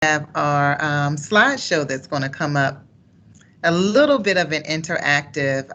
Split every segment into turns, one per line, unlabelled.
have our slideshow that's going to come up, a little bit of an interactive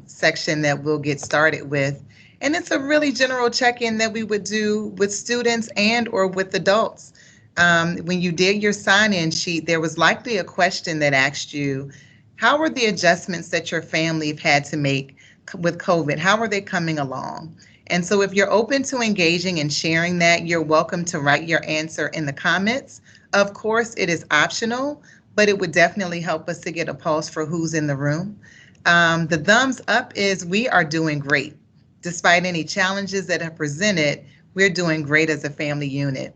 section that we'll get started with. And it's a really general check-in that we would do with students and or with adults. When you did your sign-in sheet, there was likely a question that asked you, how were the adjustments that your family have had to make with COVID? How are they coming along? And so if you're open to engaging and sharing that, you're welcome to write your answer in the comments. Of course, it is optional, but it would definitely help us to get a pulse for who's in the room. The thumbs up is we are doing great. Despite any challenges that have presented, we're doing great as a family unit.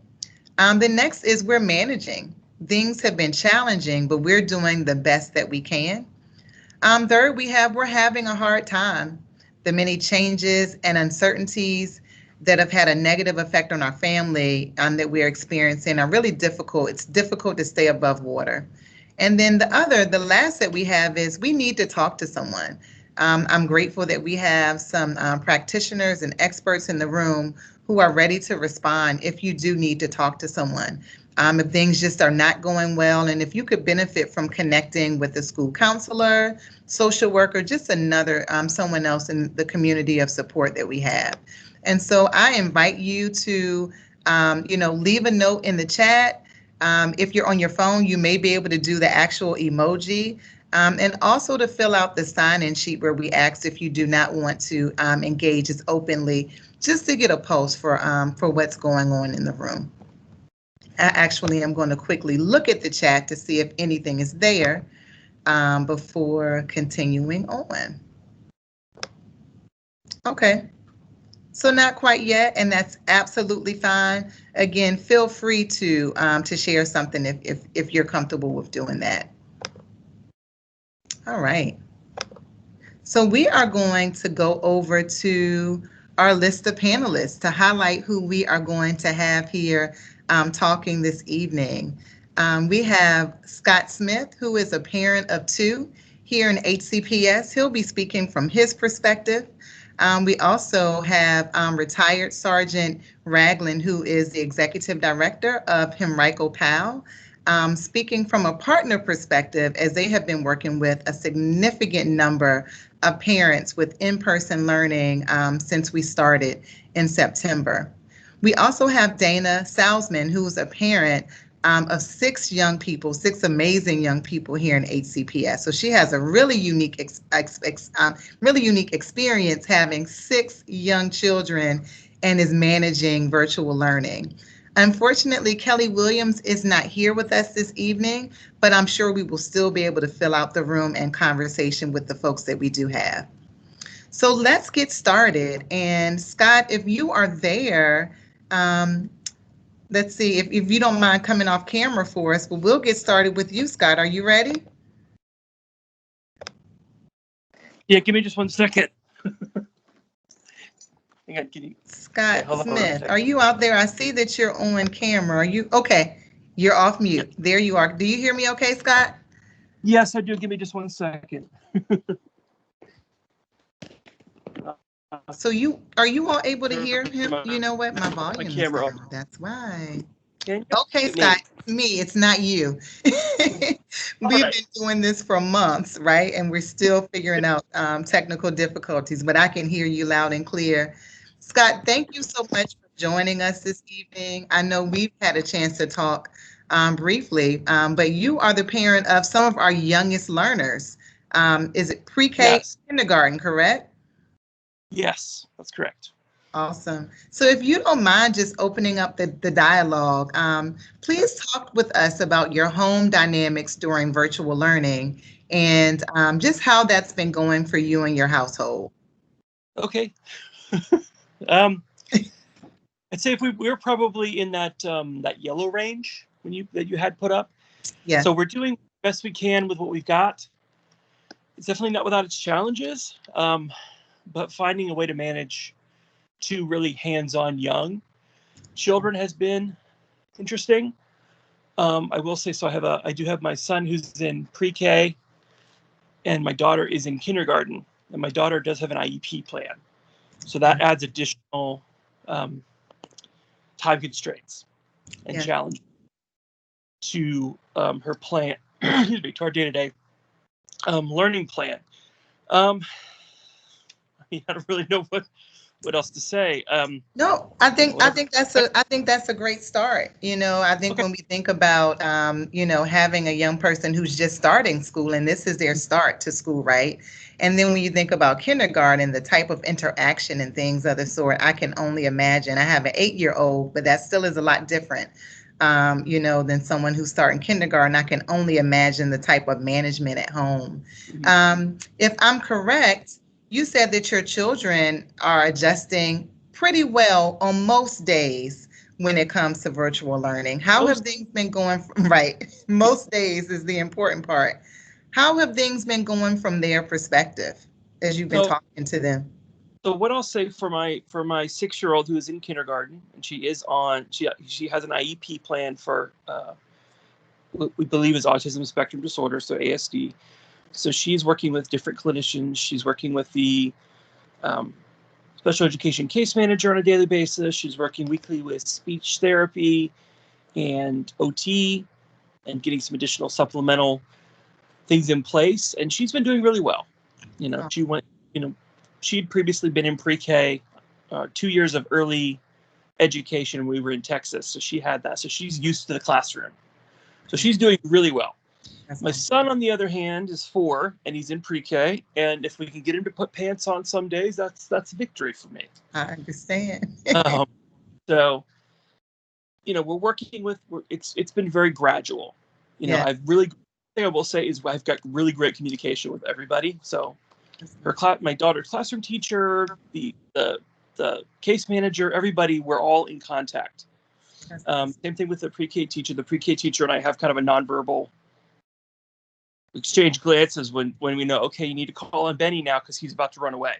The next is we're managing. Things have been challenging, but we're doing the best that we can. Third, we're having a hard time. The many changes and uncertainties that have had a negative effect on our family that we're experiencing are really difficult. It's difficult to stay above water. And then the last that we have is we need to talk to someone. I'm grateful that we have some practitioners and experts in the room who are ready to respond if you do need to talk to someone. If things just are not going well, and if you could benefit from connecting with a school counselor, social worker, just another someone else in the community of support that we have. And so I invite you to, leave a note in the chat. If you're on your phone, you may be able to do the actual emoji. And also to fill out the sign-in sheet where we asked if you do not want to engage as openly, just to get a pulse for what's going on in the room. Actually, I'm going to quickly look at the chat to see if anything is there before continuing on. Okay, so not quite yet, and that's absolutely fine. Again, feel free to share something if you're comfortable with doing that. All right. So we are going to go over to our list of panelists to highlight who we are going to have here talking this evening. We have Scott Smith, who is a parent of two here in HCPS. He'll be speaking from his perspective. We also have retired Sergeant Ragland, who is the executive director of Henrico Powell, speaking from a partner perspective, as they have been working with a significant number of parents with in-person learning since we started in September. We also have Dana Salzman, who's a parent of six amazing young people here in HCPS. So she has a really unique experience having six young children and is managing virtual learning. Unfortunately, Kelly Williams is not here with us this evening, but I'm sure we will still be able to fill out the room and conversation with the folks that we do have. So let's get started. And Scott, if you are there, let's see, if you don't mind coming off camera for us, but we'll get started with you, Scott. Are you ready?
Yeah, give me just 1 second. Hang on,
Scott Smith, are you out there? I see that you're on camera. Are you okay? You're off mute. There you are. Do you hear me okay, Scott?
Yes, I do. Give me just 1 second.
So are you all able to hear him? You know what? My volume is down. That's why. Okay, Scott, it's me. It's not you. We've been doing this for months, right? And we're still figuring out technical difficulties, but I can hear you loud and clear. Scott, thank you so much for joining us this evening. I know we've had a chance to talk briefly, but you are the parent of some of our youngest learners. Is it pre-K, yes, kindergarten, correct?
Yes, that's correct.
Awesome. So if you don't mind just opening up the dialogue, please talk with us about your home dynamics during virtual learning and just how that's been going for you and your household.
Okay. I'd say if we're probably in that yellow range that you had put up. Yeah. So we're doing the best we can with what we've got. It's definitely not without its challenges, but finding a way to manage two really hands-on young children has been interesting. I will say, so I do have my son who's in pre-K, and my daughter is in kindergarten, and my daughter does have an IEP plan, so that adds additional time constraints and challenges. to her plan, excuse me, to our day-to-day learning plan. I don't really know what else to say.
No, I think that's a great start. I think
Okay.
when we think about having a young person who's just starting school and this is their start to school, right? And then when you think about kindergarten, the type of interaction and things of the sort, I can only imagine. I have an 8-year-old, but that still is a lot different, than someone who's starting kindergarten. I can only imagine the type of management at home. If I'm correct, you said that your children are adjusting pretty well on most days when it comes to virtual learning. How have things been going right? Most days is the important part. How have things been going from their perspective as you've been talking to them?
So what I'll say for my 6-year-old who is in kindergarten, and she has an IEP plan for what we believe is autism spectrum disorder, so ASD. So she's working with different clinicians. She's working with the special education case manager on a daily basis. She's working weekly with speech therapy and OT and getting some additional supplemental things in place. And she's been doing really well. She'd previously been in pre-K, 2 years of early education. We were in Texas, so she had that. So she's used to the classroom. So she's doing really well. My son, on the other hand, is 4 and he's in pre-K. And if we can get him to put pants on some days, that's a victory for me.
I understand.
So, we're working with. It's been very gradual. I will say is I've got really great communication with everybody. So, my daughter's classroom teacher, the case manager, everybody, we're all in contact. Same thing with the pre-K teacher. The pre-K teacher and I have kind of a nonverbal exchange glances when we know, okay, you need to call on Benny now because he's about to run away.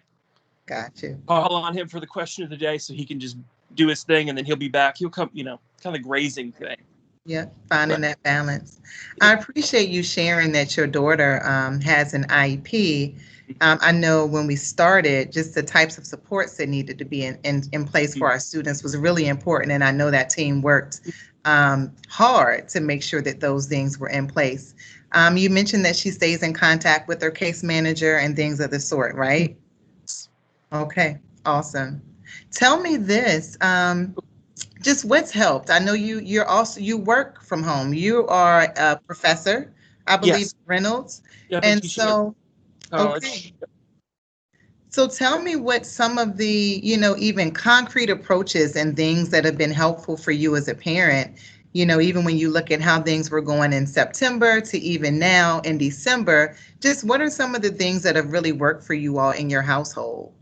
Got you.
Call on him for the question of the day so he can just do his thing and then he'll be back. He'll come, kind of the grazing thing.
Yeah, finding that balance. I appreciate you sharing that your daughter has an IEP. I know when we started, just the types of supports that needed to be in place for our students was really important. And I know that team worked hard to make sure that those things were in place. You mentioned that she stays in contact with her case manager and things of the sort, right? Okay, awesome. Tell me this, just what's helped? I know you work from home. You are a professor, I believe,
Yes.
Reynolds.
Yeah,
and so,
college.
Okay. So tell me what some of the, even concrete approaches and things that have been helpful for you as a parent, even when you look at how things were going in September to even now in December, just what are some of the things that have really worked for you all in your household?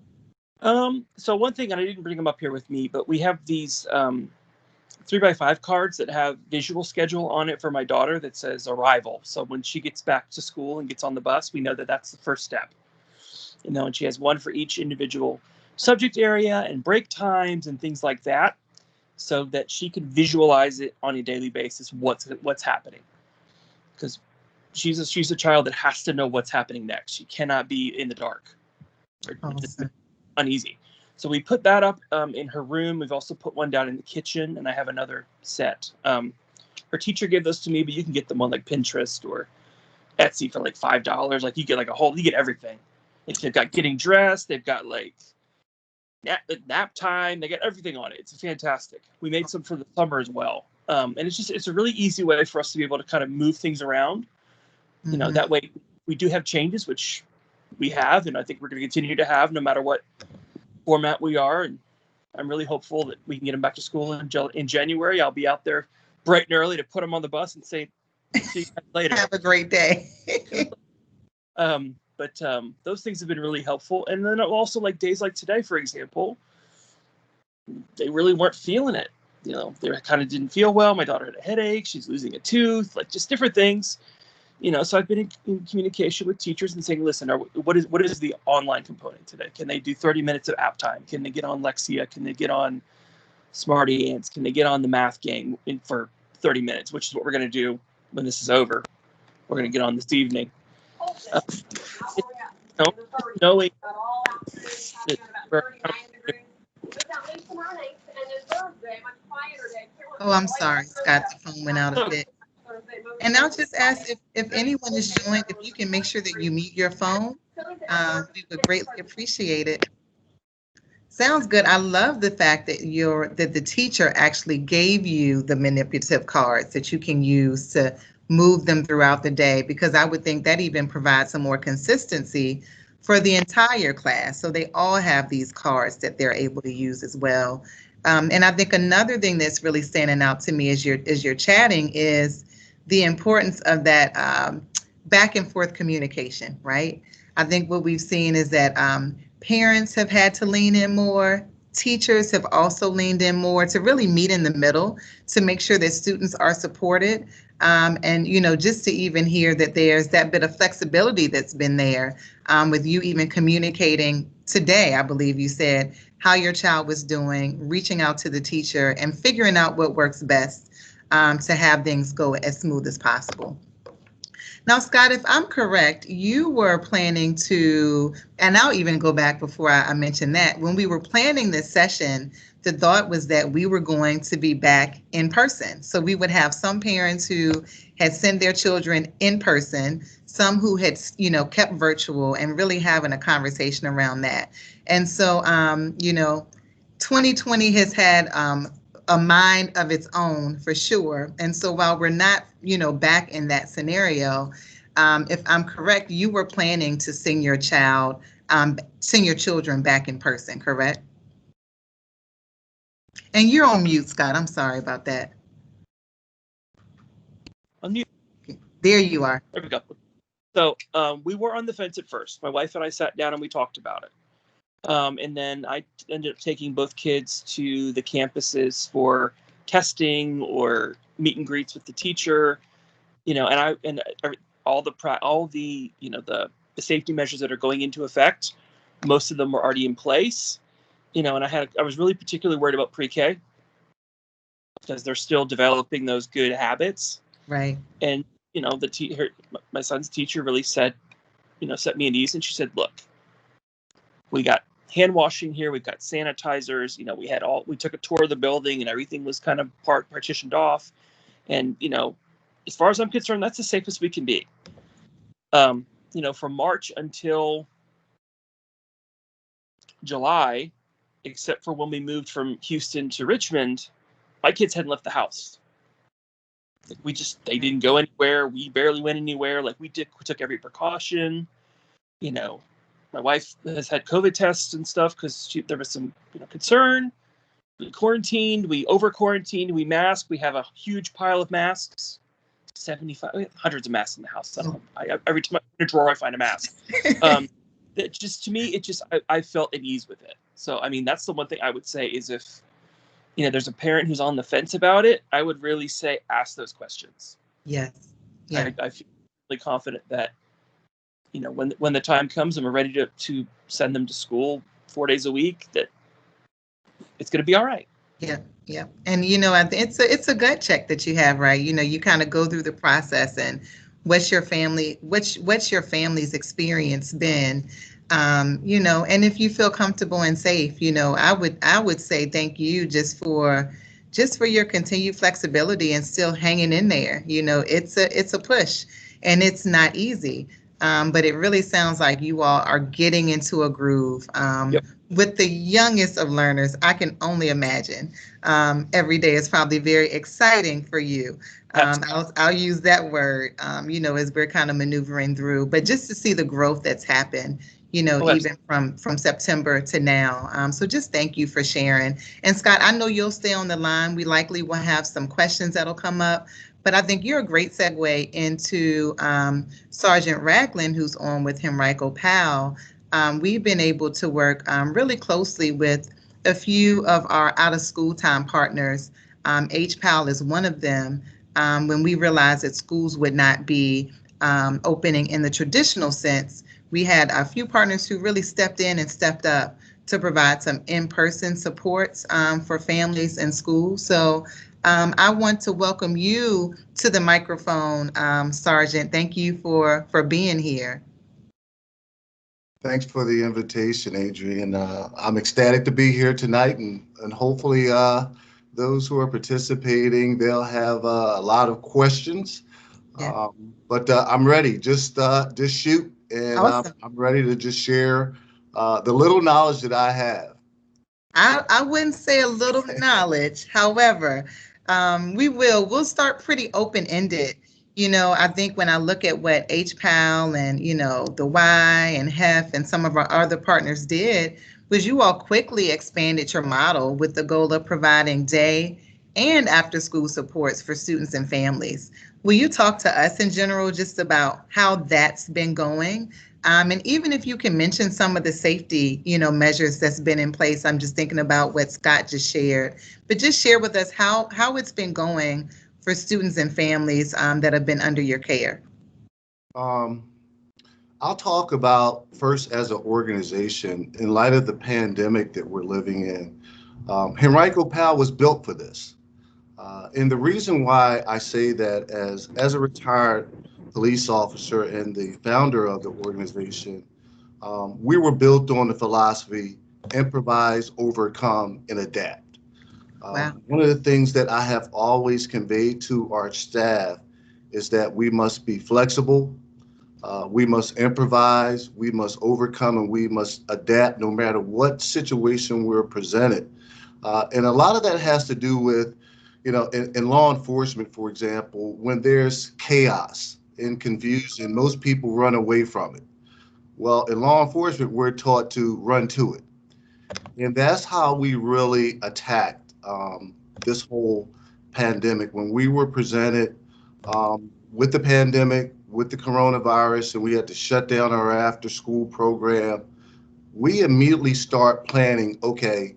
So one thing, and I didn't bring them up here with me, but we have these 3x5 cards that have visual schedule on it for my daughter that says arrival. So when she gets back to school and gets on the bus, we know that that's the first step. And she has one for each individual subject area and break times and things like that, so that she can visualize it on a daily basis, what's happening. Because she's a child that has to know what's happening next. She cannot be in the dark or uneasy. So we put that up in her room. We've also put one down in the kitchen, and I have another set. Her teacher gave those to me, but you can get them on like Pinterest or Etsy for like $5. Like you get you get everything. Like they've got getting dressed, they've got like nap time, they got everything on it. It's fantastic. We made some for the summer as well. And it's a really easy way for us to be able to kind of move things around. That way we do have changes, which we have, and I think we're going to continue to have no matter what format we are. And I'm really hopeful that we can get them back to school in January. I'll be out there bright and early to put them on the bus and say, see you guys later.
Have a great day.
But those things have been really helpful. And then also like days like today, for example, they really weren't feeling it. They kind of didn't feel well. My daughter had a headache. She's losing a tooth, like just different things. So I've been in communication with teachers and saying, listen, what is the online component today? Can they do 30 minutes of app time? Can they get on Lexia? Can they get on Smarty Ants? Can they get on the math game for 30 minutes, which is what we're going to do when this is over. We're going to get on this evening. Knowing that
Oh, I'm sorry, Scott, the phone went out a bit. And I'll just ask if anyone is joined, if you can make sure that you mute your phone, we would greatly appreciate it. Sounds good. I love the fact that that the teacher actually gave you the manipulative cards that you can use to move them throughout the day, because I would think that even provides some more consistency for the entire class. So they all have these cards that they're able to use as well. And I think another thing that's really standing out to me as you're chatting is the importance of that back and forth communication, right? I think what we've seen is that parents have had to lean in more. Teachers have also leaned in more to really meet in the middle to make sure that students are supported. And, just to even hear that there's that bit of flexibility that's been there with you even communicating today, I believe you said, how your child was doing, reaching out to the teacher and figuring out what works best to have things go as smooth as possible. Now, Scott, if I'm correct, you were planning to, and I'll even go back before I mention that, when we were planning this session, the thought was that we were going to be back in person. So we would have some parents who had sent their children in person, some who had, kept virtual, and really having a conversation around that. And so, 2020 has had a mind of its own for sure. And so while we're not, back in that scenario, if I'm correct, you were planning to send your children back in person, correct? And you're on mute, Scott. I'm sorry about that.
Unmute.
There you are.
There we go. So we were on the fence at first. My wife and I sat down and we talked about it. And then I ended up taking both kids to the campuses for testing or meet and greets with the teacher, and all the the safety measures that are going into effect, most of them were already in place, and I was really particularly worried about pre-K because they're still developing those good habits.
Right.
And, my son's teacher really said, set me at ease. And she said, look, we got hand washing here. We've got sanitizers. We took a tour of the building and everything was kind of partitioned off. And, as far as I'm concerned, that's the safest we can be. From March until July, except for when we moved from Houston to Richmond, my kids hadn't left the house. They didn't go anywhere. We barely went anywhere. We took every precaution. My wife has had COVID tests and stuff because there was some concern. We quarantined, we over quarantined, we masked. We have a huge pile of masks, 75, hundreds of masks in the house. Every time I open a drawer, I find a mask. That just, to me, I felt at ease with it. So, that's the one thing I would say is if, there's a parent who's on the fence about it, I would really say ask those questions.
Yes. Yeah.
I feel really confident that, when the time comes and we're ready to send them to school 4 days a week, that it's going to be all right.
Yeah. Yeah. And, it's a gut check that you have, right? You kind of go through the process and what's your family's experience been? And if you feel comfortable and safe, I would say thank you just for your continued flexibility and still hanging in there. It's a push and it's not easy. But it really sounds like you all are getting into a groove.
Yep.
With the youngest of learners, I can only imagine every day is probably very exciting for you. I'll use that word, as we're kind of maneuvering through, but just to see the growth that's happened, even from September to now. So just thank you for sharing. And Scott, I know you'll stay on the line. We likely will have some questions that'll come up, but I think you're a great segue into Sergeant Ragland, who's on with Henrico Powell. We've been able to work really closely with a few of our out-of-school time partners. H. Powell is one of them. When we realized that schools would not be opening in the traditional sense, we had a few partners who really stepped in and stepped up to provide some in-person supports for families and schools. So I want to welcome you to the microphone, Sergeant. Thank you for being here.
Thanks for the invitation, Adrian. I'm ecstatic to be here tonight, and hopefully those who are participating, they'll have a lot of questions
Yeah.
But I'm ready. Just shoot, and
Awesome.
I'm ready to just share the little knowledge that I have.
I wouldn't say a little knowledge. However, we'll start pretty open-ended. I think when I look at what HPAL and, the Y and HEF and some of our other partners did, was you all quickly expanded your model with the goal of providing day and after school supports for students and families. Will you talk to us in general just about how that's been going? And even if you can mention some of the safety, measures that's been in place, I'm just thinking about what Scott just shared. But just share with us how it's been going for students and families that have been under your care.
Um, I'll talk about first as an organization in light of the pandemic that we're living in. Henrico Powell was built for this. And the reason why I say that as a retired police officer and the founder of the organization, we were built on the philosophy improvise, overcome, and adapt.
Wow.
One of the things that I have always conveyed to our staff is that we must be flexible, we must improvise, we must overcome, and we must adapt no matter what situation we're presented. And a lot of that has to do with, in law enforcement, for example, when there's chaos and confusion, most people run away from it. Well, in law enforcement, we're taught to run to it. And that's how we really attacked this whole pandemic. When we were presented with the pandemic, with the coronavirus, and we had to shut down our after school program, we immediately start planning, okay,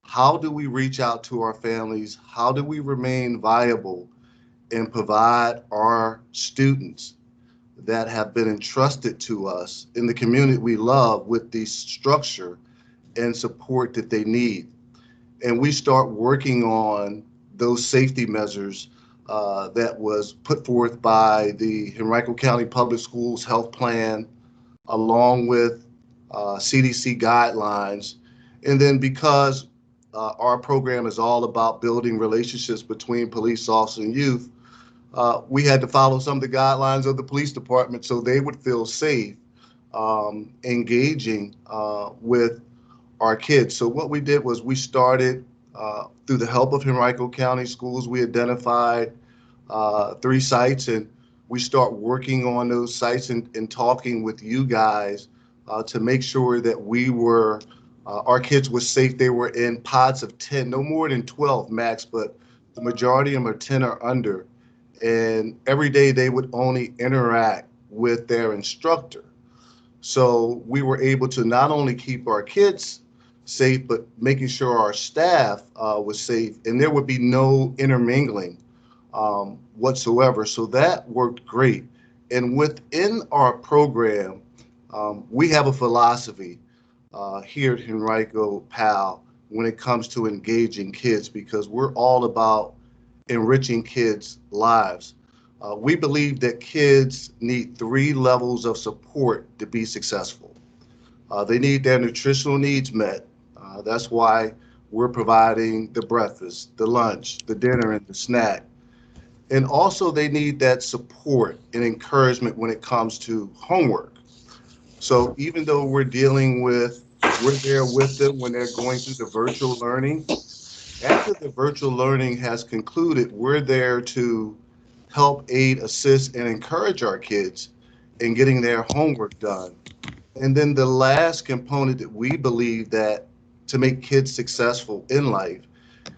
how do we reach out to our families? How do we remain viable and provide our students that have been entrusted to us in the community we love with the structure and support that they need? And we start working on those safety measures that was put forth by the Henrico County Public Schools Health Plan, along with CDC guidelines. And then because our program is all about building relationships between police officers and youth, we had to follow some of the guidelines of the police department so they would feel safe engaging with our kids. So what we did was we started through the help of Henrico County Schools. We identified 3 sites, and we start working on those sites and talking with you guys to make sure that our kids were safe. They were in pods of 10, no more than 12 max, but the majority of them are 10 or under. And every day they would only interact with their instructor. So we were able to not only keep our kids safe, but making sure our staff was safe, and there would be no intermingling whatsoever. So that worked great. And within our program, we have a philosophy here at Henrico Powell when it comes to engaging kids, because we're all about enriching kids' lives. We believe that kids need 3 levels of support to be successful. They need their nutritional needs met. That's why we're providing the breakfast, the lunch, the dinner, and the snack. And also they need that support and encouragement when it comes to homework. So even though we're there with them when they're going through the virtual learning, after the virtual learning has concluded, we're there to help aid, assist, and encourage our kids in getting their homework done. And then the last component that we believe that to make kids successful in life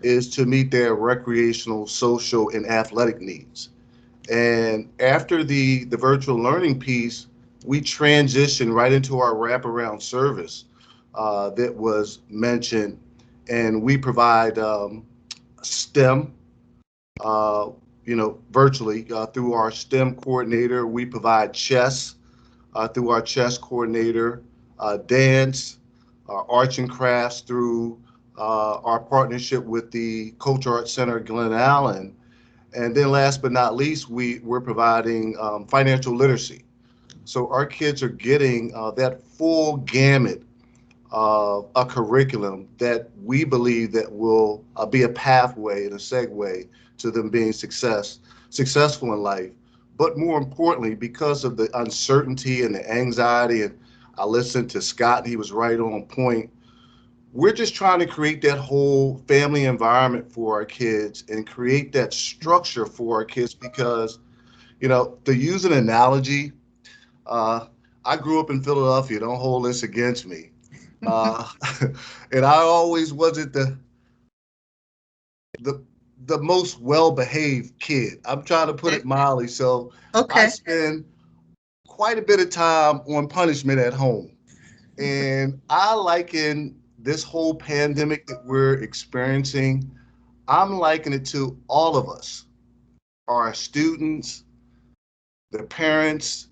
is to meet their recreational, social, and athletic needs. And after the virtual learning piece, we transition right into our wraparound service that was mentioned, and we provide STEM, uh, virtually through our STEM coordinator. We provide chess through our chess coordinator, dance, arts and crafts through our partnership with the Culture Arts Center Glen Allen. And then last but not least, we're providing financial literacy. So our kids are getting that full gamut of a curriculum that we believe that will be a pathway and a segue to them being successful in life. but more importantly, because of the uncertainty and the anxiety, and I listened to Scott, and he was right on point. We're just trying to create that whole family environment for our kids and create that structure for our kids because, to use an analogy, uh, I grew up in Philadelphia. Don't hold this against me. Uh, and I always wasn't the the most well-behaved kid. I'm trying to put it mildly. So I spend quite a bit of time on punishment at home. And I liken this whole pandemic that we're experiencing, I'm likening it to all of us, our students, the parents,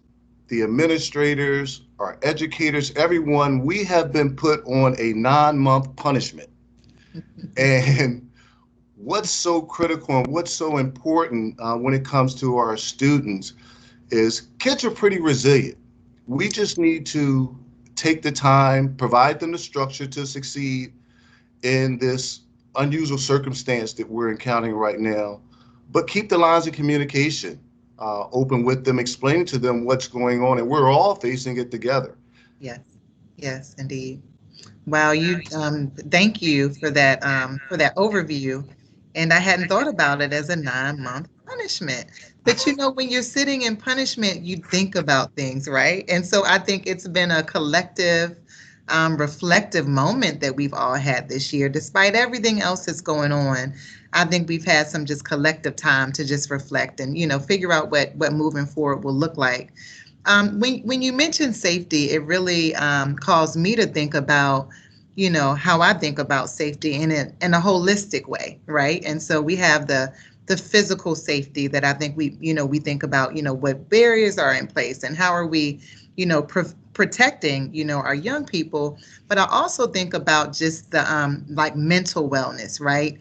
the administrators, our educators, everyone. We have been put on a 9-month punishment. And what's so critical and what's so important when it comes to our students is kids are pretty resilient. We just need to take the time, provide them the structure to succeed in this unusual circumstance that we're encountering right now, but keep the lines of communication open with them, explaining to them what's going on, and we're all facing it together.
Yes, yes, indeed. Wow, thank you for that overview. And I hadn't thought about it as a 9-month punishment. But when you're sitting in punishment, you think about things, right? And so I think it's been a collective, reflective moment that we've all had this year, despite everything else that's going on. I think we've had some just collective time to just reflect and, figure out what moving forward will look like. When you mention safety, it really caused me to think about, how I think about safety in a holistic way, right? And so we have the physical safety that I think we think about, what barriers are in place and how are we, protecting, our young people. But I also think about just the like mental wellness, right?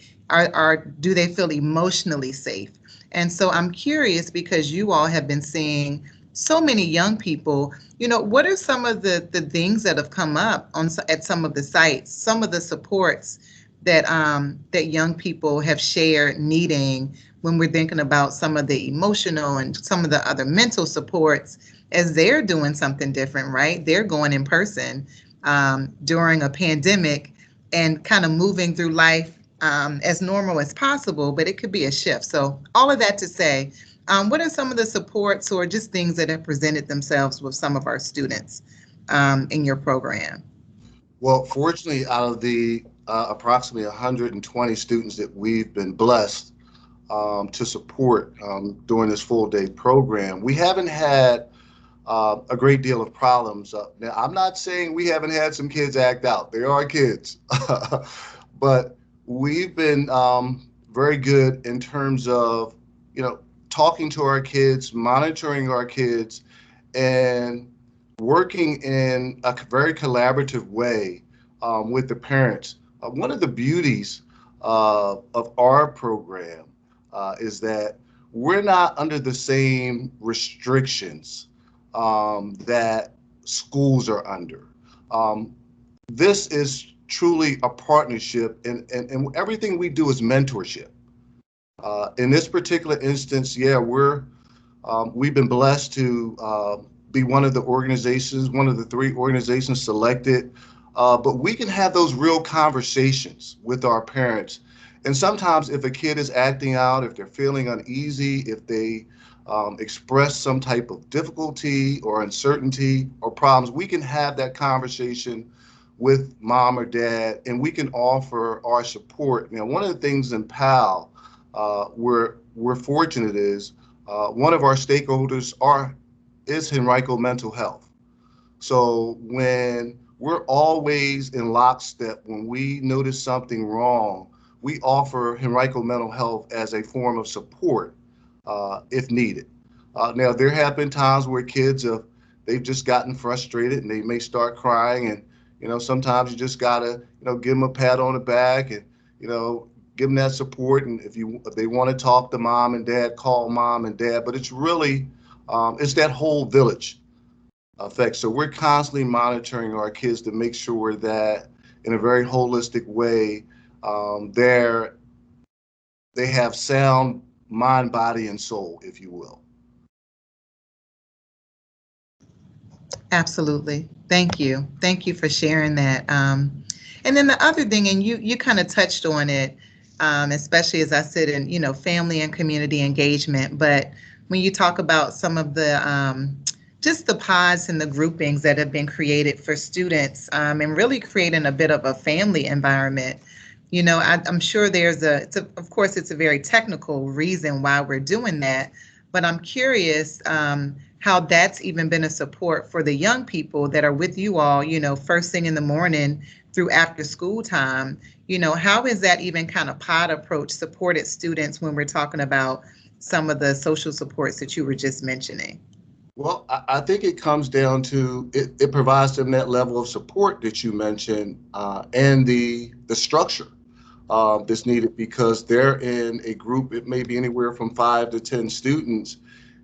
Do they feel emotionally safe? And so I'm curious because you all have been seeing so many young people, what are some of the things that have come up at some of the sites, some of the supports that young people have shared needing when we're thinking about some of the emotional and some of the other mental supports as they're doing something different, right? They're going in person during a pandemic and kind of moving through life as normal as possible, but it could be a shift. So all of that to say, what are some of the supports or just things that have presented themselves with some of our students in your program?
Well, fortunately, out of the approximately 120 students that we've been blessed to support during this full-day program, we haven't had a great deal of problems. Now, I'm not saying we haven't had some kids act out. They are kids. But we've been very good in terms of, talking to our kids, monitoring our kids, and working in a very collaborative way with the parents. One of the beauties of our program is that we're not under the same restrictions that schools are under. This is truly a partnership, and everything we do is mentorship. In this particular instance, yeah, we've been blessed to be one of the 3 organizations selected. But we can have those real conversations with our parents. And sometimes if a kid is acting out, if they're feeling uneasy, if they express some type of difficulty or uncertainty or problems, we can have that conversation with mom or dad, and we can offer our support. Now, one of the things in PAL we're fortunate is one of our stakeholders is Henrico Mental Health. So when we're always in lockstep, when we notice something wrong, we offer Henrico Mental Health as a form of support if needed. Now, there have been times where they've just gotten frustrated and they may start crying, and sometimes you just gotta give them a pat on the back and give them that support. And if they want to talk to mom and dad, call mom and dad. But it's really it's that whole village effect. So we're constantly monitoring our kids to make sure that in a very holistic way, they have sound mind, body, and soul, if you will.
Absolutely. Thank you. Thank you for sharing that. And then the other thing, and you kind of touched on it, especially as I said in, family and community engagement. But when you talk about some of the just the pods and the groupings that have been created for students, and really creating a bit of a family environment, I'm sure of course, it's a very technical reason why we're doing that, but I'm curious how that's even been a support for the young people that are with you all, first thing in the morning through after school time. How has that even kind of pod approach supported students when we're talking about some of the social supports that you were just mentioning?
Well, I think it comes down to it provides them that level of support that you mentioned, and the structure that's needed, because they're in a group. It may be anywhere from 5 to 10 students,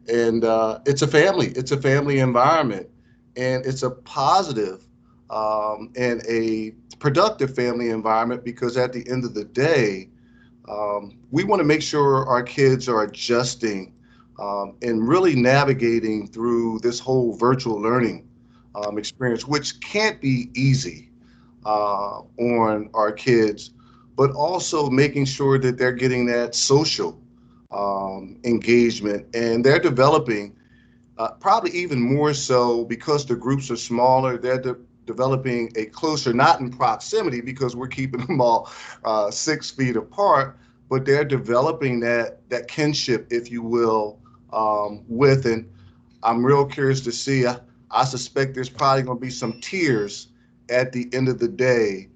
and it's a family environment, and it's a positive and a productive family environment, because at the end of the day, we want to make sure our kids are adjusting and really navigating through this whole virtual learning experience, which can't be easy on our kids, but also making sure that they're getting that social engagement, and they're developing probably even more so because the groups are smaller. They're developing a closer, not in proximity because we're keeping them all 6 feet apart, but they're developing that kinship, if you will, with. And I'm real curious to see. I suspect there's probably going to be some tears at the end of the day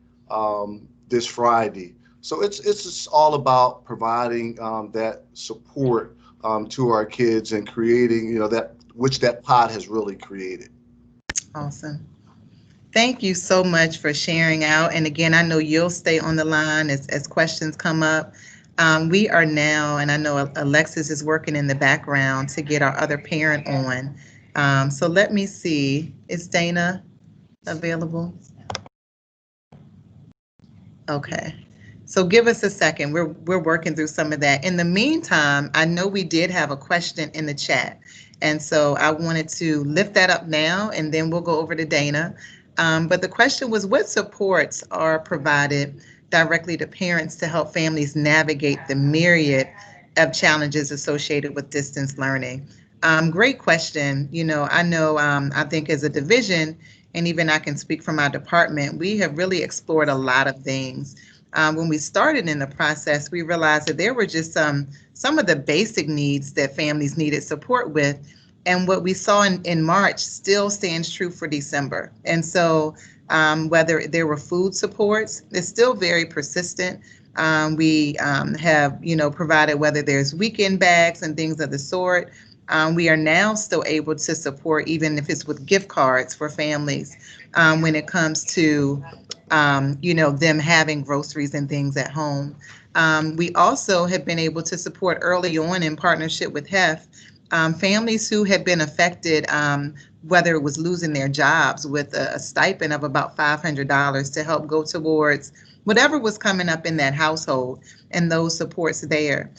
this Friday. So it's just all about providing that support to our kids and creating, that pod has really created.
Awesome. Thank you so much for sharing out. And again, I know you'll stay on the line as questions come up. We are now, and I know Alexis is working in the background to get our other parent on. So let me see. Is Dana available? Okay. So give us a second. We're working through some of that. In the meantime, I know we did have a question in the chat. And so I wanted to lift that up now, and then we'll go over to Dana. But the question was, what supports are provided directly to parents to help families navigate the myriad of challenges associated with distance learning? Great question. I think as a division, and even I can speak from our department, we have really explored a lot of things. When we started in the process, we realized that there were just some of the basic needs that families needed support with. And what we saw in March still stands true for December. And so whether there were food supports, it's still very persistent. We have, provided whether there's weekend bags and things of the sort. We are now still able to support, even if it's with gift cards for families, when it comes to them having groceries and things at home. We also have been able to support early on in partnership with HEF, families who had been affected, whether it was losing their jobs, with a stipend of about $500 to help go towards whatever was coming up in that household, and those supports there.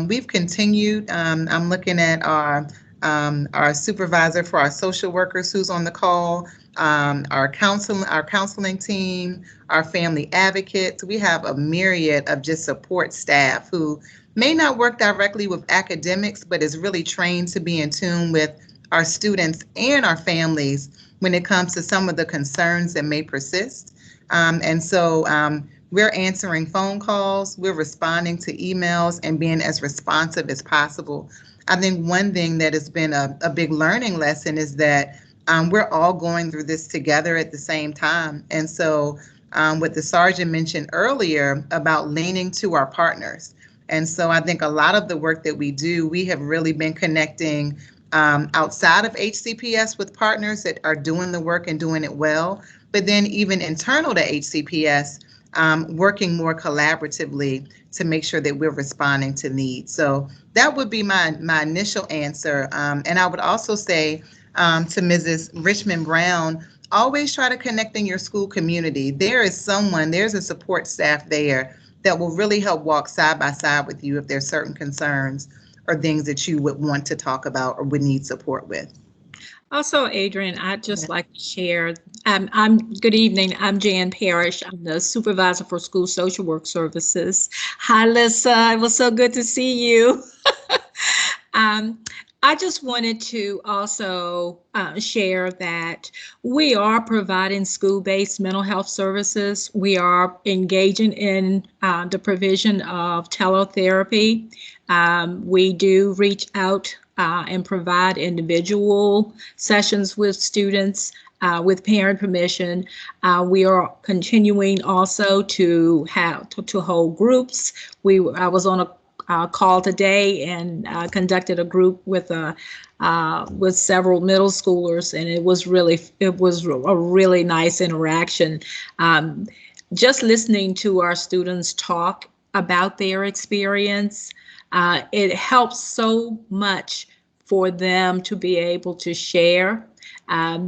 We've continued. I'm looking at our supervisor for our social workers who's on the call, our counseling team, our family advocates. We have a myriad of just support staff who may not work directly with academics, but is really trained to be in tune with our students and our families when it comes to some of the concerns that may persist. And so we're answering phone calls, we're responding to emails, and being as responsive as possible. I think one thing that has been a big learning lesson is that we're all going through this together at the same time. And so what the sergeant mentioned earlier about leaning to our partners. And so I think a lot of the work that we do, we have really been connecting outside of HCPS with partners that are doing the work and doing it well, but then even internal to HCPS, working more collaboratively to make sure that we're responding to needs. So that would be my initial answer. And I would also say to Mrs. Richmond Brown, always try to connect in your school community. There's a support staff there that will really help walk side by side with you if there's certain concerns or things that you would want to talk about or would need support with.
Also, Adrian, I'd just like to share. Good evening. I'm Jan Parrish. I'm the supervisor for school social work services. Hi, Lissa. It was so good to see you. um, I just wanted to also share that we are providing school-based mental health services. We are engaging in the provision of teletherapy. We do reach out and provide individual sessions with students with parent permission. We are continuing also to have to hold groups. I was on a call today and conducted a group with several middle schoolers, and it was a really nice interaction. Just listening to our students talk about their experience, it helps so much for them to be able to share.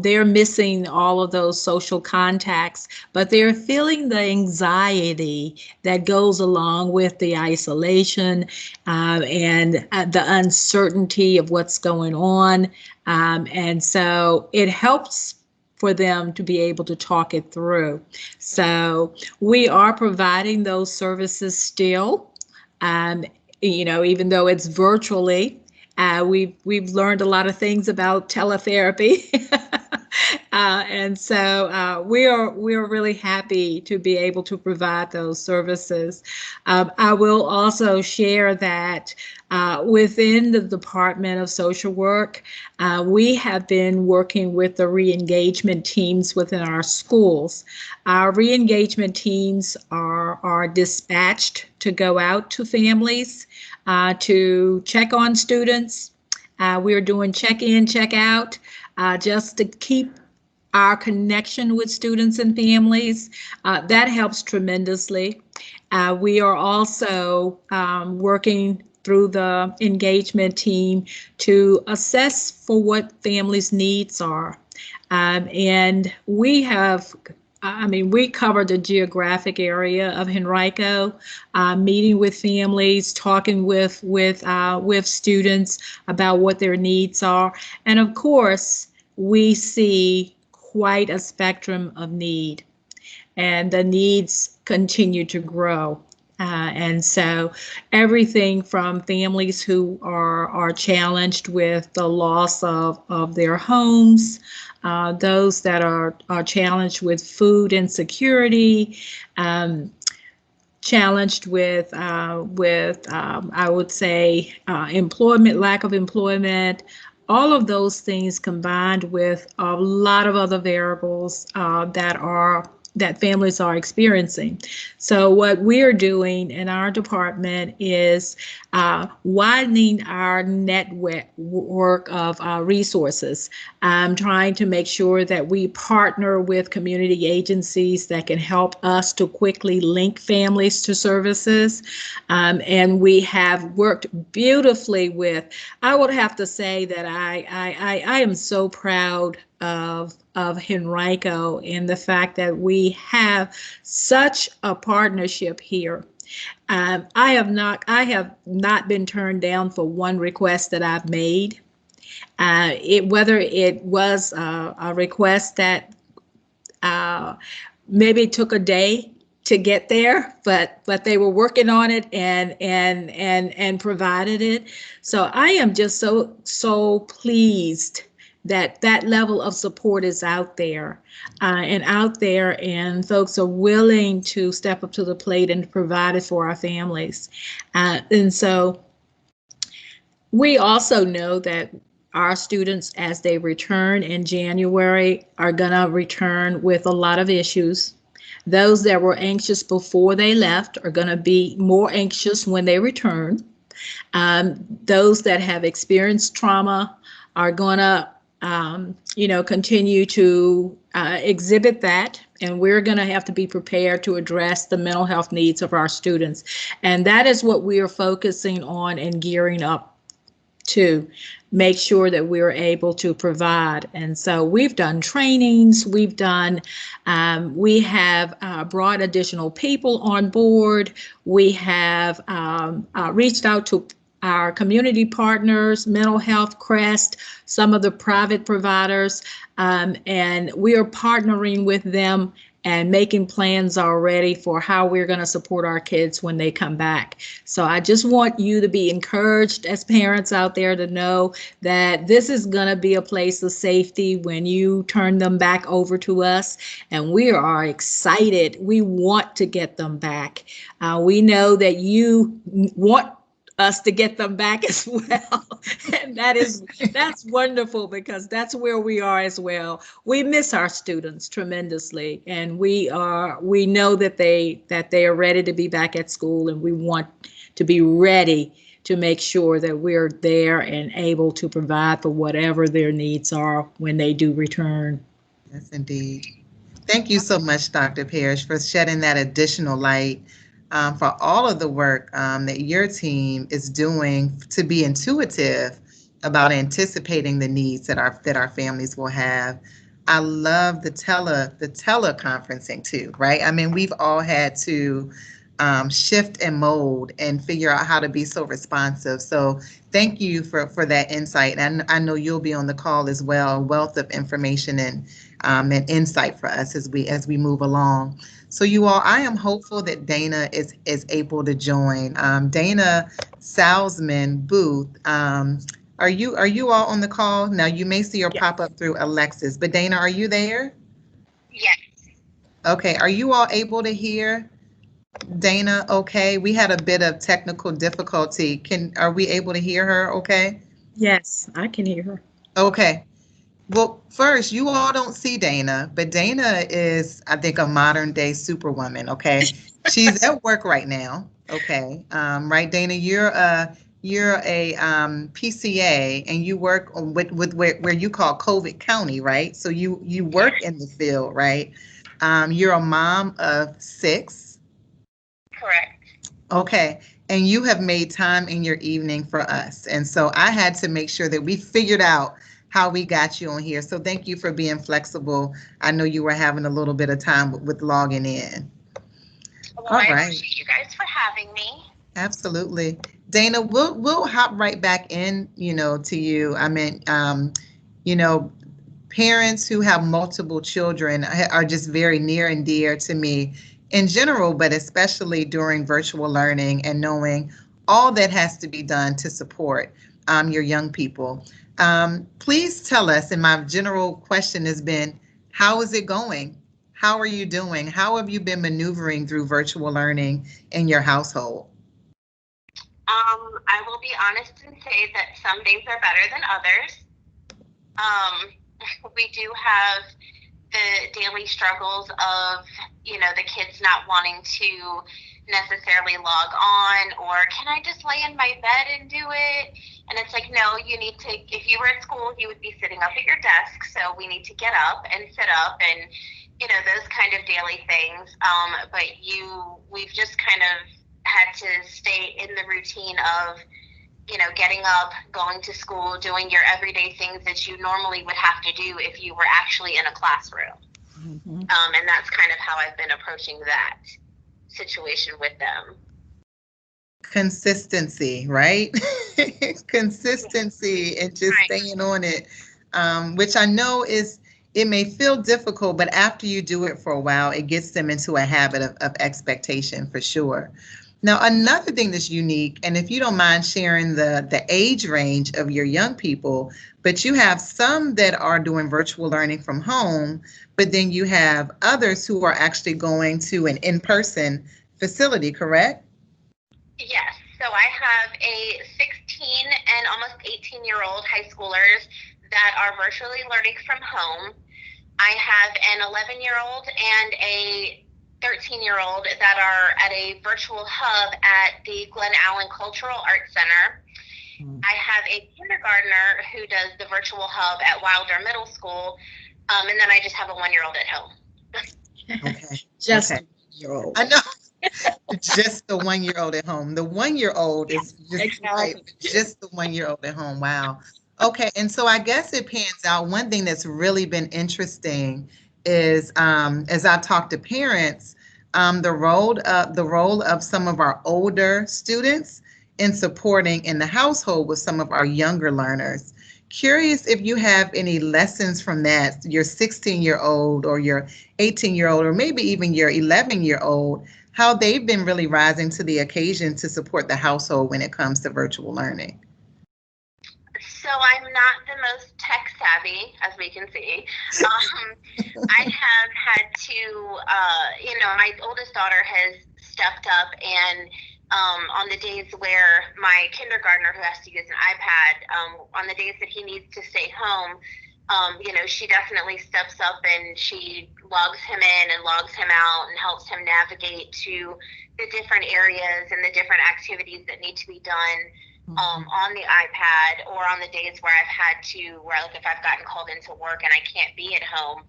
They're missing all of those social contacts, but they're feeling the anxiety that goes along with the isolation and the uncertainty of what's going on. And so it helps for them to be able to talk it through. So we are providing those services still. Even though it's virtually, we've learned a lot of things about teletherapy, and so we are really happy to be able to provide those services. I will also share that within the Department of Social Work, we have been working with the re-engagement teams within our schools. Our re-engagement teams are dispatched to go out to families to check on students. We are doing check-in, check-out, just to keep our connection with students and families. That helps tremendously. We are also working through the engagement team to assess for what families' needs are. And we covered the geographic area of Henrico, meeting with families, talking with students about what their needs are. And of course, we see quite a spectrum of need, and the needs continue to grow. And so everything from families who are challenged with the loss of their homes, those that are challenged with food insecurity, challenged with I would say employment, lack of employment, all of those things combined with a lot of other variables that families are experiencing. So what we're doing in our department is widening our network of resources. Trying to make sure that we partner with community agencies that can help us to quickly link families to services. And we have worked beautifully with, I would have to say that I am so proud of Henrico and the fact that we have such a partnership here. I have not been turned down for one request that I've made. Whether it was a request that maybe took a day to get there, but they were working on it and provided it. So I am just so pleased that level of support is out there, and folks are willing to step up to the plate and provide it for our families. And so we also know that our students, as they return in January, are going to return with a lot of issues. Those that were anxious before they left are going to be more anxious when they return. Those that have experienced trauma are going to continue to exhibit that, and we're going to have to be prepared to address the mental health needs of our students. And that is what we are focusing on and gearing up to make sure that we're able to provide. And so we've done trainings, we have brought additional people on board, we have reached out to our community partners, Mental Health, Crest, some of the private providers, and we are partnering with them and making plans already for how we're going to support our kids when they come back. So I just want you to be encouraged as parents out there to know that this is going to be a place of safety when you turn them back over to us. And we are excited. We want to get them back. We know that you want us to get them back as well. And that's wonderful, because that's where we are as well. We miss our students tremendously, and we know that they are ready to be back at school, and we want to be ready to make sure that we're there and able to provide for whatever their needs are when they do return.
Yes, indeed. Thank you so much, Dr. Parrish, for shedding that additional light, for all of the work that your team is doing to be intuitive about anticipating the needs that our families will have. I love the teleconferencing too, right? I mean, we've all had to shift and mold and figure out how to be so responsive. So thank you for that insight. And I know you'll be on the call as well, a wealth of information and insight for us as we move along. So you all, I am hopeful that Dana is able to join. Dana Salzman Booth, are you all on the call? Now you may see her pop up through Alexis, but Dana, are you there?
Yes.
Okay, are you all able to hear Dana? Okay, we had a bit of technical difficulty. Are we able to hear her? Okay.
Yes, I can hear her.
Okay. Well, first, you all don't see Dana, but Dana is, I think, a modern day superwoman. Okay, she's at work right now. Okay, right, Dana, you're a PCA, and you work with where you call COVID County, right? So you work in the field, right? You're a mom of 6.
Correct.
Okay. And you have made time in your evening for us. And so I had to make sure that we figured out how we got you on here. So thank you for being flexible. I know you were having a little bit of time with logging in.
Well, all right. I appreciate you guys for having me.
Absolutely. Dana, we'll hop right back in, to you. I mean, parents who have multiple children are just very near and dear to me in general, but especially during virtual learning and knowing all that has to be done to support your young people. Please tell us, and my general question has been, how is it going? How are you doing? How have you been maneuvering through virtual learning in your household?
I will be honest and say that some days are better than others. We do have the daily struggles of, the kids not wanting to necessarily log on, or can I just lay in my bed and do it? And it's like, no, you need to, if you were at school, you would be sitting up at your desk. So we need to get up and sit up and, those kind of daily things. But we've just kind of had to stay in the routine of, getting up, going to school, doing your everyday things that you normally would have to do if you were actually in a classroom. Mm-hmm. And that's kind of how I've been approaching that situation with them.
Consistency, right? Consistency and just staying on it, which I know it may feel difficult, but after you do it for a while, it gets them into a habit of expectation for sure. Now, another thing that's unique, and if you don't mind sharing the age range of your young people, but you have some that are doing virtual learning from home, but then you have others who are actually going to an in-person facility, correct?
Yes. So I have a 16 and almost 18-year-old high schoolers that are virtually learning from home. I have an 11-year-old and a 13-year-old that are at a virtual hub at the Glen Allen Cultural Arts Center. I have a kindergartner who does the virtual hub at Wilder Middle School, and then I just have a 1-year-old at home.
Okay.
Just
okay.
1-year-old.
I know. Just the 1-year-old at home. The 1-year-old is just
exactly.
just the 1-year-old at home. Wow. Okay, and so I guess it pans out. One thing that's really been interesting is as I talk to parents, the role of some of our older students in supporting in the household with some of our younger learners. Curious if you have any lessons from that, your 16-year-old or your 18-year-old or maybe even your 11-year-old, how they've been really rising to the occasion to support the household when it comes to virtual learning.
So I'm not the most tech savvy, as we can see. I have had to, my oldest daughter has stepped up and on the days where my kindergartner, who has to use an iPad, on the days that he needs to stay home, she definitely steps up and she logs him in and logs him out and helps him navigate to the different areas and the different activities that need to be done on the iPad, or on the days where I've had to, if I've gotten called into work and I can't be at home.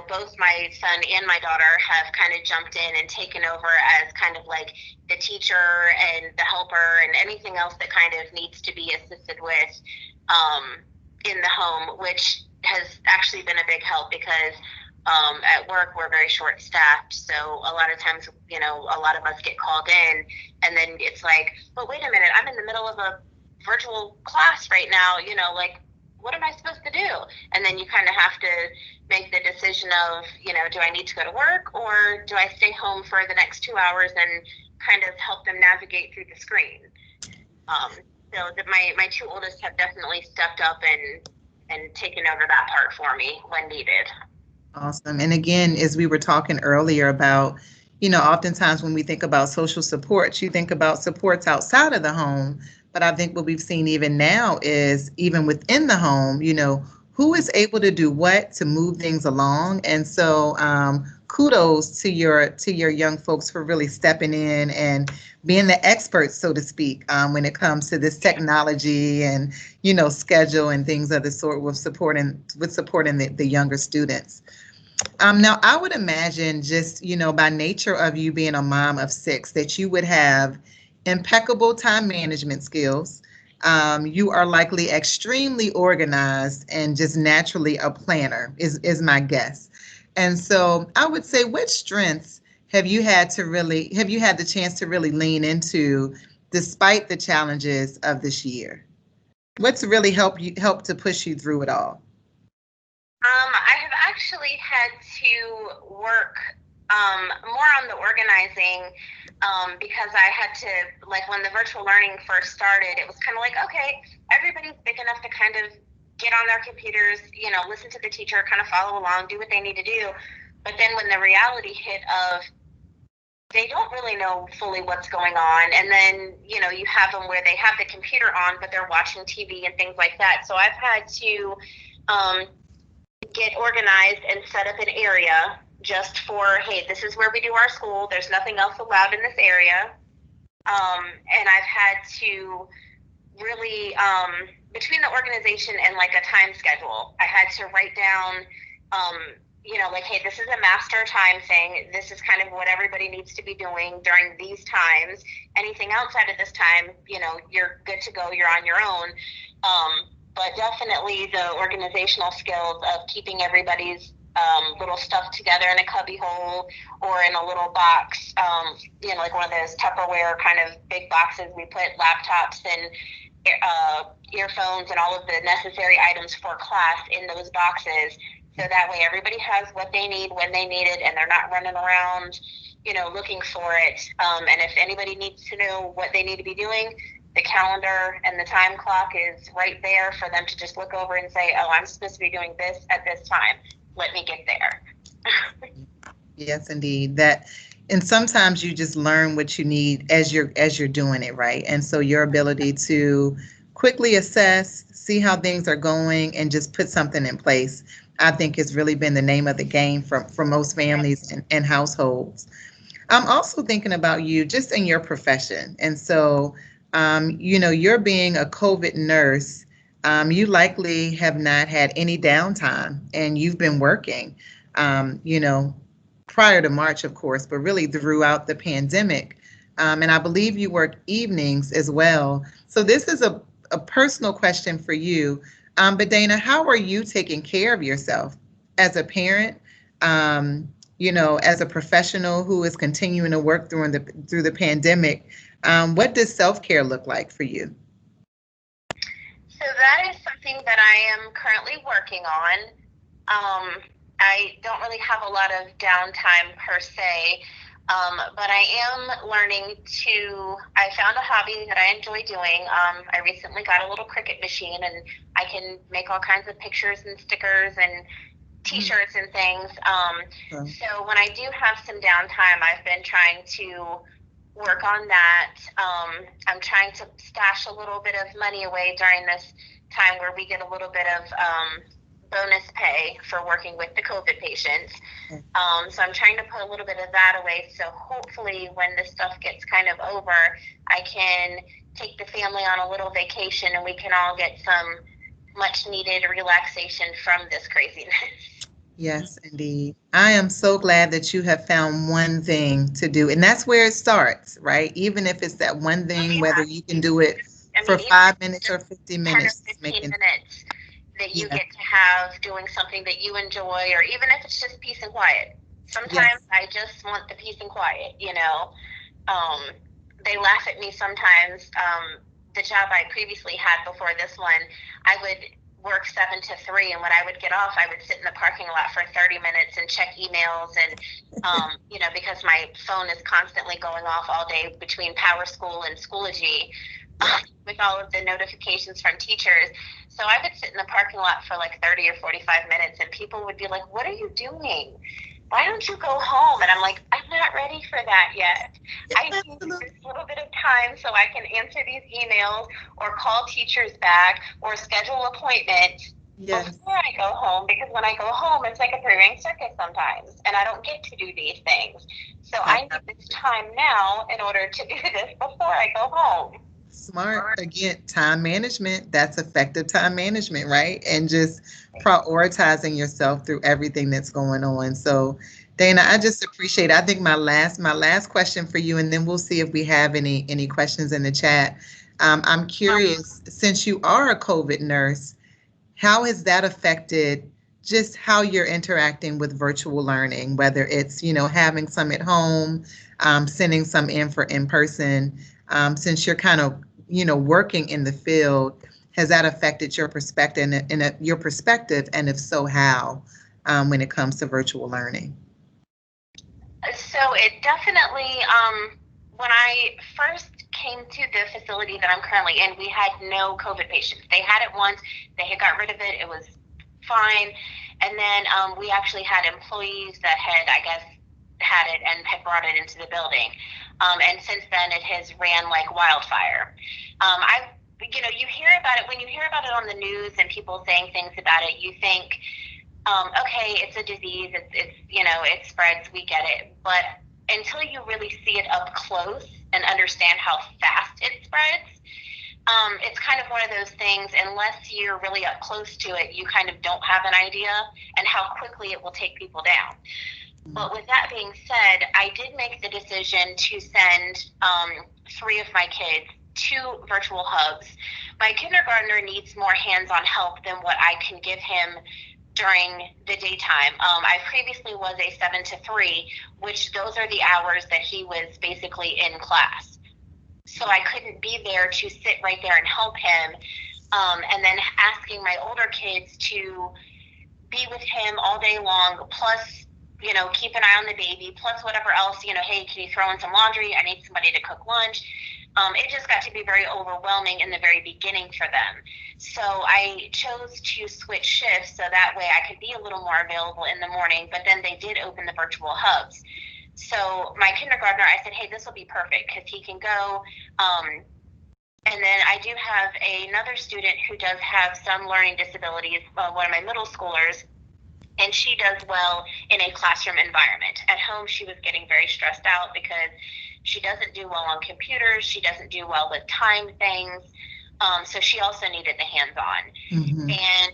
Both my son and my daughter have kind of jumped in and taken over as kind of like the teacher and the helper and anything else that kind of needs to be assisted with in the home, which has actually been a big help because at work we're very short staffed. So a lot of times, a lot of us get called in and then it's like, but wait a minute, I'm in the middle of a virtual class right now, what am I supposed to do? And then you kind of have to make the decision of, do I need to go to work or do I stay home for the next 2 hours and kind of help them navigate through the screen? My two oldest have definitely stepped up and taken over that part for me when needed.
Awesome. And again, as we were talking earlier about, oftentimes when we think about social supports, you think about supports outside of the home. But I think what we've seen even now is even within the home, who is able to do what to move things along. And so kudos to your young folks for really stepping in and being the experts, so to speak, when it comes to this technology and, schedule and things of the sort with supporting the younger students. Now, I would imagine just, by nature of you being a mom of 6, that you would have impeccable time management skills. You are likely extremely organized and just naturally a planner is my guess. And so I would say, which strengths have you had the chance to really lean into despite the challenges of this year? What's really helped to push you through it all?
I have actually had to work more on the organizing because I had to, when the virtual learning first started, it was kind of like, okay, everybody's big enough to kind of get on their computers, listen to the teacher, kind of follow along, do what they need to do. But then when the reality hit of they don't really know fully what's going on, and then, you have them where they have the computer on, but they're watching TV and things like that. So I've had to get organized and set up an area just for, hey, this is where we do our school. There's nothing else allowed in this area. And I've had to really, between the organization and a time schedule, I had to write down, hey, this is a master time thing. This is kind of what everybody needs to be doing during these times. Anything outside of this time, you're good to go. You're on your own. But definitely the organizational skills of keeping everybody's little stuff together in a cubby hole or in a little box, one of those Tupperware kind of big boxes. We put laptops and earphones and all of the necessary items for class in those boxes. So that way everybody has what they need when they need it and they're not running around, looking for it. And if anybody needs to know what they need to be doing, the calendar and the time clock is right there for them to just look over and say, oh, I'm supposed to be doing this at this time. Let me get there.
Yes, indeed. And sometimes you just learn what you need as you're doing it, right? And so your ability to quickly assess, see how things are going, and just put something in place, I think has really been the name of the game for most families and households. I'm also thinking about you just in your profession. And so, you're being a COVID nurse. You likely have not had any downtime and you've been working, prior to March, of course, but really throughout the pandemic. And I believe you work evenings as well. So this is a personal question for you. But Dana, how are you taking care of yourself as a parent, as a professional who is continuing to work through the pandemic? What does self-care look like for you?
So that is something that I am currently working on. I don't really have a lot of downtime per se, but I am learning I found a hobby that I enjoy doing. I recently got a little Cricut machine, and I can make all kinds of pictures and stickers and T-shirts and things. So when I do have some downtime, I've been trying to work on that. I'm trying to stash a little bit of money away during this time where we get a little bit of bonus pay for working with the COVID patients. So I'm trying to put a little bit of that away. So hopefully when this stuff gets kind of over, I can take the family on a little vacation and we can all get some much needed relaxation from this craziness.
Yes, indeed. I am so glad that you have found one thing to do. And that's where it starts, right? Even if it's that one thing, whether you can do it for 5 minutes or 50 minutes.
10 or 15 minutes that you get to have doing something that you enjoy, or even if it's just peace and quiet. Sometimes I just want the peace and quiet, you know. They laugh at me sometimes. The job I previously had before this one, I would work 7 to 3, and when I would get off, I would sit in the parking lot for 30 minutes and check emails, and you know, because my phone is constantly going off all day between Power School and Schoology, with all of the notifications from teachers. So I would sit in the parking lot for like 30 or 45 minutes, and people would be like, "What are you doing? Why don't you go home?" And I'm like, "I'm not ready for that yet. I need this little bit of time so I can answer these emails or call teachers back or schedule appointments before I go home, because when I go home, it's like a three-ring circus sometimes, and I don't get to do these things. So I need this time now in order to do this before I go home."
Smart. Again, time management. That's effective time management, right? And just prioritizing yourself through everything that's going on. So, Dana, I just appreciate it. I think my last question for you, and then we'll see if we have any questions in the chat. I'm curious, since you are a COVID nurse, how has that affected just how you're interacting with virtual learning, whether it's, you know, having some at home, sending some in for in-person, since you're kind of, you know, working in the field, has that affected your perspective and if so, how, when it comes to virtual learning?
So it definitely, when I first came to the facility that I'm currently in, we had no COVID patients. They had it once, they had got rid of it, it was fine. And then we actually had employees that had, I guess, had it and had brought it into the building. And since then it has ran like wildfire. You know, you hear about it, when you hear about it on the news and people saying things about it, you think, okay, it's a disease, it's you know, it spreads, we get it. But until you really see it up close and understand how fast it spreads, it's kind of one of those things, unless you're really up close to it, you kind of don't have an idea and how quickly it will take people down. But with that being said, I did make the decision to send 3 of my kids to virtual hubs. My kindergartner needs more hands-on help than what I can give him during the daytime. I previously was a 7 to 3, which those are the hours that he was basically in class. So I couldn't be there to sit right there and help him. And then asking my older kids to be with him all day long, plus, you know, keep an eye on the baby, plus whatever else, you know, hey, can you throw in some laundry? I need somebody to cook lunch. It just got to be very overwhelming in the very beginning for them. So I chose to switch shifts so that way I could be a little more available in the morning, but then they did open the virtual hubs. So my kindergartner, I said, hey, this will be perfect because he can go. And then I do have another student who does have some learning disabilities, one of my middle schoolers, and she does well in a classroom environment. At home, she was getting very stressed out because she doesn't do well on computers. She doesn't do well with time things. So she also needed the hands-on. Mm-hmm. And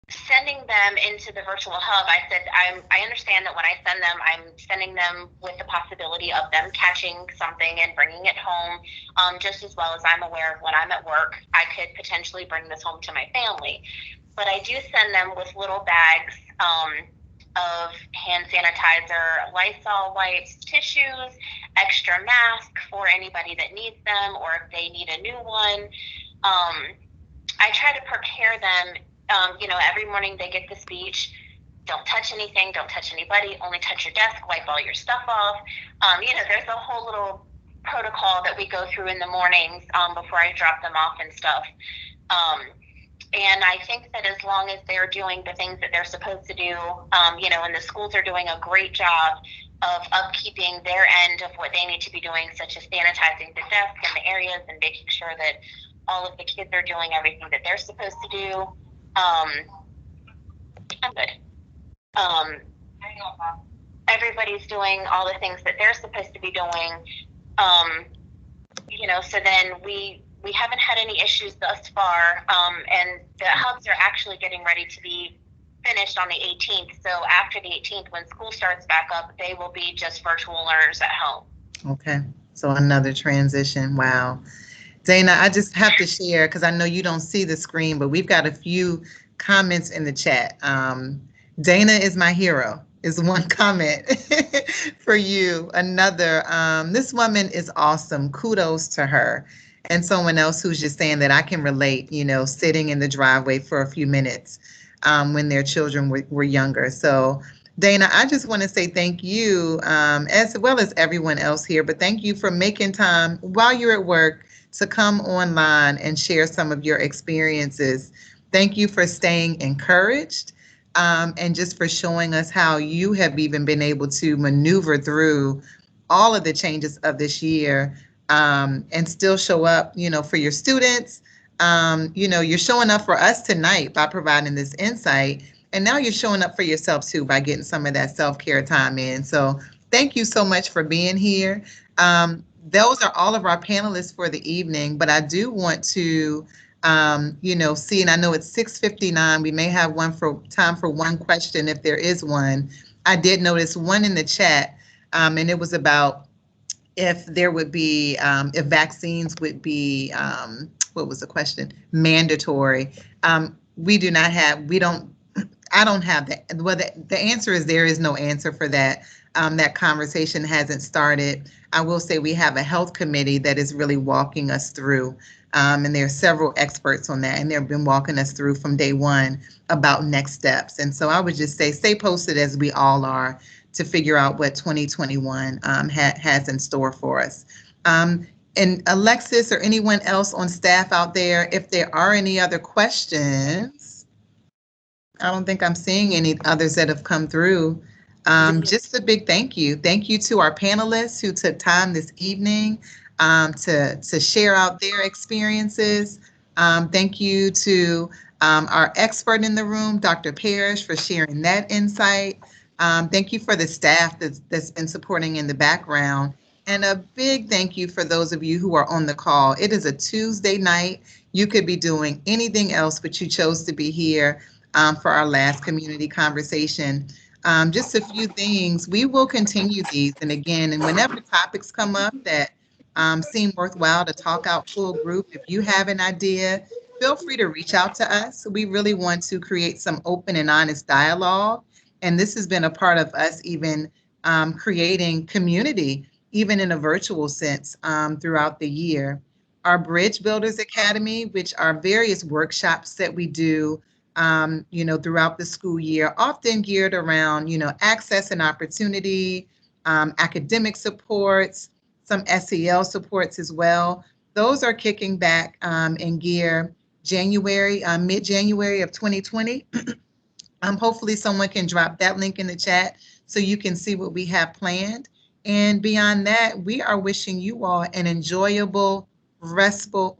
sending them into the virtual hub, I said, I understand that when I send them, I'm sending them with the possibility of them catching something and bringing it home, just as well as I'm aware of when I'm at work, I could potentially bring this home to my family. But I do send them with little bags of hand sanitizer, Lysol wipes, tissues, extra masks for anybody that needs them or if they need a new one. I try to prepare them. Every morning they get the speech. Don't touch anything, don't touch anybody, only touch your desk, wipe all your stuff off. There's a whole little protocol that we go through in the mornings before I drop them off and stuff. And I think that as long as they're doing the things that they're supposed to do, and the schools are doing a great job of upkeeping their end of what they need to be doing, such as sanitizing the desk and the areas and making sure that all of the kids are doing everything that they're supposed to do. I'm good. Everybody's doing all the things that they're supposed to be doing. So then we haven't had any issues thus far. And the hubs are actually getting ready to be finished on the 18th. So after the 18th, when school starts back up, they will be just virtual learners at home.
Okay. So another transition. Wow. Dana, I just have to share because I know you don't see the screen, but we've got a few comments in the chat. Dana is my hero is one comment for you. Another, this woman is awesome. Kudos to her. And someone else who's just saying that I can relate, sitting in the driveway for a few minutes when their children were younger. So Dana, I just want to say thank you, as well as everyone else here, but thank you for making time while you're at work to come online and share some of your experiences. Thank you for staying encouraged and just for showing us how you have even been able to maneuver through all of the changes of this year and still show up, for your students. You're showing up for us tonight by providing this insight. And now you're showing up for yourself too by getting some of that self-care time in. So thank you so much for being here. Those are all of our panelists for the evening, but I do want to, see, and I know it's 6:59. We may have time for one question if there is one. I did notice one in the chat, and it was about if there would be, if vaccines would be, what was the question? Mandatory. I don't have that. Well, the answer is there is no answer for that. That conversation hasn't started. I will say we have a health committee that is really walking us through, and there are several experts on that, and they've been walking us through from day one about next steps. And so I would just say stay posted as we all are to figure out what 2021 has in store for us. And Alexis or anyone else on staff out there, if there are any other questions, I don't think I'm seeing any others that have come through. Just a big thank you. Thank you to our panelists who took time this evening to share out their experiences. Thank you to our expert in the room, Dr. Parrish, for sharing that insight. Thank you for the staff that's been supporting in the background. And a big thank you for those of you who are on the call. It is a Tuesday night. You could be doing anything else, but you chose to be here for our last community conversation. Just a few things. We will continue these. And again, and whenever topics come up that seem worthwhile to talk out full group, if you have an idea, feel free to reach out to us. We really want to create some open and honest dialogue. And this has been a part of us even creating community, even in a virtual sense, throughout the year. Our Bridge Builders Academy, which are various workshops that we do, throughout the school year, often geared around, access and opportunity, academic supports, some SEL supports as well. Those are kicking back in gear mid-January of 2020. Hopefully someone can drop that link in the chat so you can see what we have planned. And beyond that, we are wishing you all an enjoyable, restful,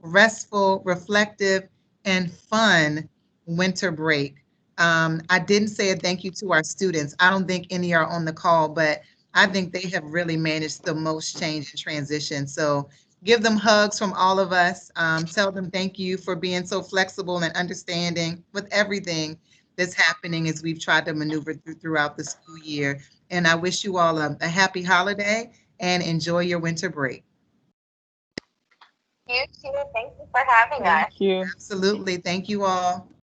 reflective, and fun winter break. I didn't say a thank you to our students. I don't think any are on the call, but I think they have really managed the most change and transition. So give them hugs from all of us. Tell them thank you for being so flexible and understanding with everything that's happening as we've tried to maneuver throughout the school year. And I wish you all a happy holiday and enjoy your winter break.
You too. Thank you for having us.
Thank you.
Absolutely. Thank you all.